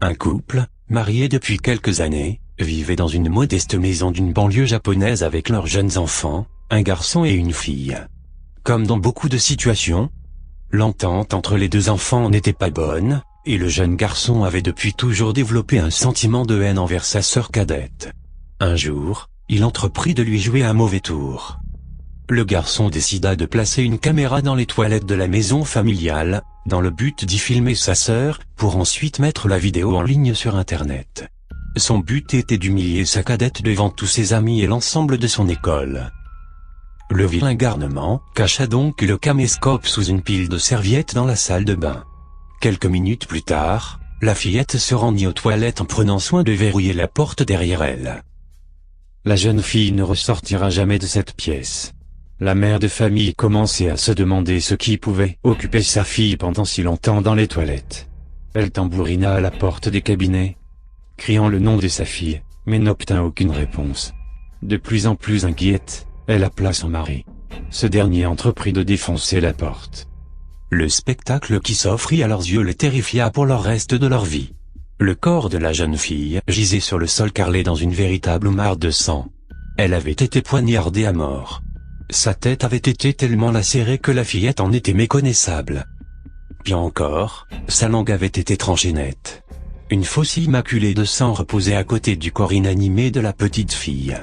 Un couple, marié depuis quelques années, vivait dans une modeste maison d'une banlieue japonaise avec leurs jeunes enfants, un garçon et une fille. Comme dans beaucoup de situations, l'entente entre les deux enfants n'était pas bonne, et le jeune garçon avait depuis toujours développé un sentiment de haine envers sa sœur cadette. Un jour, il entreprit de lui jouer un mauvais tour. Le garçon décida de placer une caméra dans les toilettes de la maison familiale, dans le but d'y filmer sa sœur, pour ensuite mettre la vidéo en ligne sur Internet. Son but était d'humilier sa cadette devant tous ses amis et l'ensemble de son école. Le vilain garnement cacha donc le caméscope sous une pile de serviettes dans la salle de bain. Quelques minutes plus tard, la fillette se rendit aux toilettes en prenant soin de verrouiller la porte derrière elle. La jeune fille ne ressortira jamais de cette pièce. La mère de famille commençait à se demander ce qui pouvait occuper sa fille pendant si longtemps dans les toilettes. Elle tambourina à la porte des cabinets, criant le nom de sa fille, mais n'obtint aucune réponse. De plus en plus inquiète, elle appela son mari. Ce dernier entreprit de défoncer la porte. Le spectacle qui s'offrit à leurs yeux les terrifia pour le reste de leur vie. Le corps de la jeune fille gisait sur le sol carrelé dans une véritable mare de sang. Elle avait été poignardée à mort. Sa tête avait été tellement lacérée que la fillette en était méconnaissable. Pis encore, sa langue avait été tranchée nette. Une faucille maculée de sang reposait à côté du corps inanimé de la petite fille.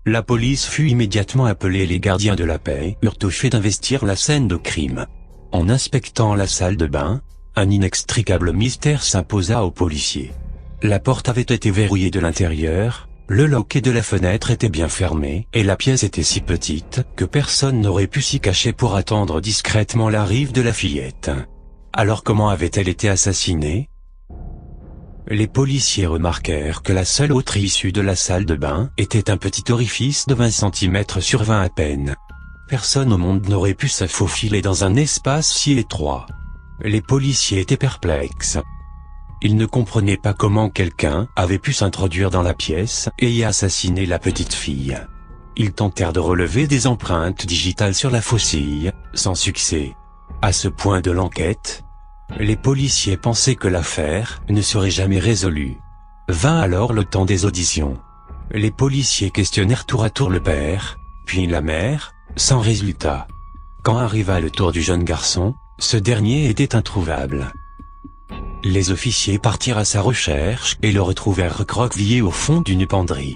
La police fut immédiatement appelée et les gardiens de la paix eurent au fait d'investir la scène de crime. En inspectant la salle de bain, un inextricable mystère s'imposa aux policiers. La porte avait été verrouillée de l'intérieur, le loquet de la fenêtre était bien fermé, et la pièce était si petite que personne n'aurait pu s'y cacher pour attendre discrètement l'arrivée de la fillette. Alors comment avait-elle été assassinée? Les policiers remarquèrent que la seule autre issue de la salle de bain était un petit orifice de 20 cm sur 20 à peine. Personne au monde n'aurait pu se faufiler dans un espace si étroit. Les policiers étaient perplexes. Ils ne comprenaient pas comment quelqu'un avait pu s'introduire dans la pièce et y assassiner la petite fille. Ils tentèrent de relever des empreintes digitales sur la faucille, sans succès. À ce point de l'enquête, les policiers pensaient que l'affaire ne serait jamais résolue. Vint alors le temps des auditions. Les policiers questionnèrent tour à tour le père, puis la mère, sans résultat. Quand arriva le tour du jeune garçon, ce dernier était introuvable. Les officiers partirent à sa recherche et le retrouvèrent recroquevillé au fond d'une penderie.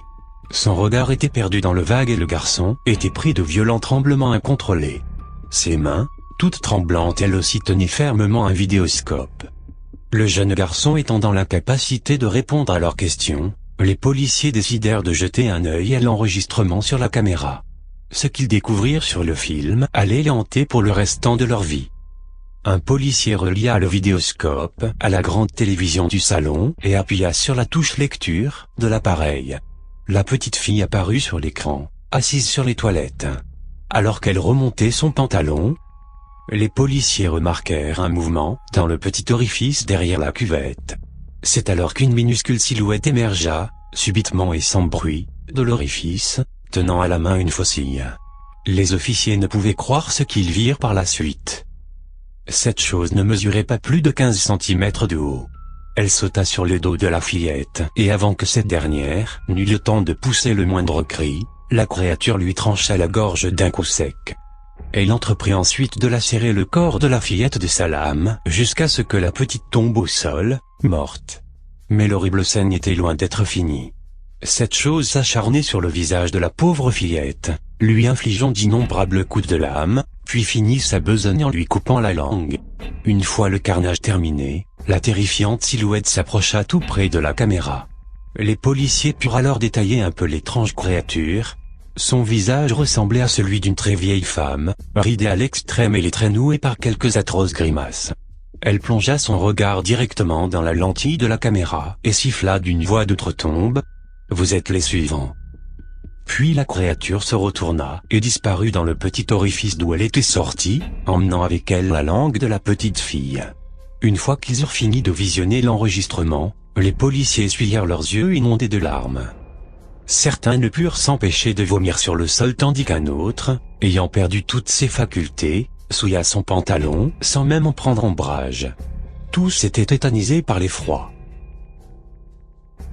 Son regard était perdu dans le vague et le garçon était pris de violents tremblements incontrôlés. Ses mains, toutes tremblantes elles aussi tenaient fermement un vidéoscope. Le jeune garçon étant dans l'incapacité de répondre à leurs questions, les policiers décidèrent de jeter un œil à l'enregistrement sur la caméra. Ce qu'ils découvrirent sur le film allait les hanter pour le restant de leur vie. Un policier relia le vidéoscope à la grande télévision du salon et appuya sur la touche lecture de l'appareil. La petite fille apparut sur l'écran, assise sur les toilettes. Alors qu'elle remontait son pantalon, les policiers remarquèrent un mouvement dans le petit orifice derrière la cuvette. C'est alors qu'une minuscule silhouette émergea, subitement et sans bruit, de l'orifice, tenant à la main une faucille. Les officiers ne pouvaient croire ce qu'ils virent par la suite. Cette chose ne mesurait pas plus de 15 cm de haut. Elle sauta sur le dos de la fillette, et avant que cette dernière n'eût le temps de pousser le moindre cri, la créature lui trancha la gorge d'un coup sec. Elle entreprit ensuite de lacérer le corps de la fillette de sa lame, jusqu'à ce que la petite tombe au sol, morte. Mais l'horrible scène était loin d'être finie. Cette chose s'acharnait sur le visage de la pauvre fillette, lui infligeant d'innombrables coups de lame, puis finit sa besogne en lui coupant la langue. Une fois le carnage terminé, la terrifiante silhouette s'approcha tout près de la caméra. Les policiers purent alors détailler un peu l'étrange créature. Son visage ressemblait à celui d'une très vieille femme, ridée à l'extrême et les traits noués par quelques atroces grimaces. Elle plongea son regard directement dans la lentille de la caméra et siffla d'une voix d'outre-tombe. « Vous êtes les suivants. » Puis la créature se retourna et disparut dans le petit orifice d'où elle était sortie, emmenant avec elle la langue de la petite fille. Une fois qu'ils eurent fini de visionner l'enregistrement, les policiers essuyèrent leurs yeux inondés de larmes. Certains ne purent s'empêcher de vomir sur le sol tandis qu'un autre, ayant perdu toutes ses facultés, souilla son pantalon sans même en prendre ombrage. Tous étaient tétanisés par l'effroi.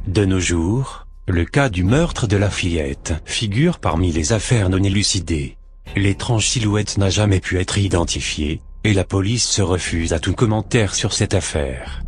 De nos jours, le cas du meurtre de la fillette figure parmi les affaires non élucidées. L'étrange silhouette n'a jamais pu être identifiée, et la police se refuse à tout commentaire sur cette affaire.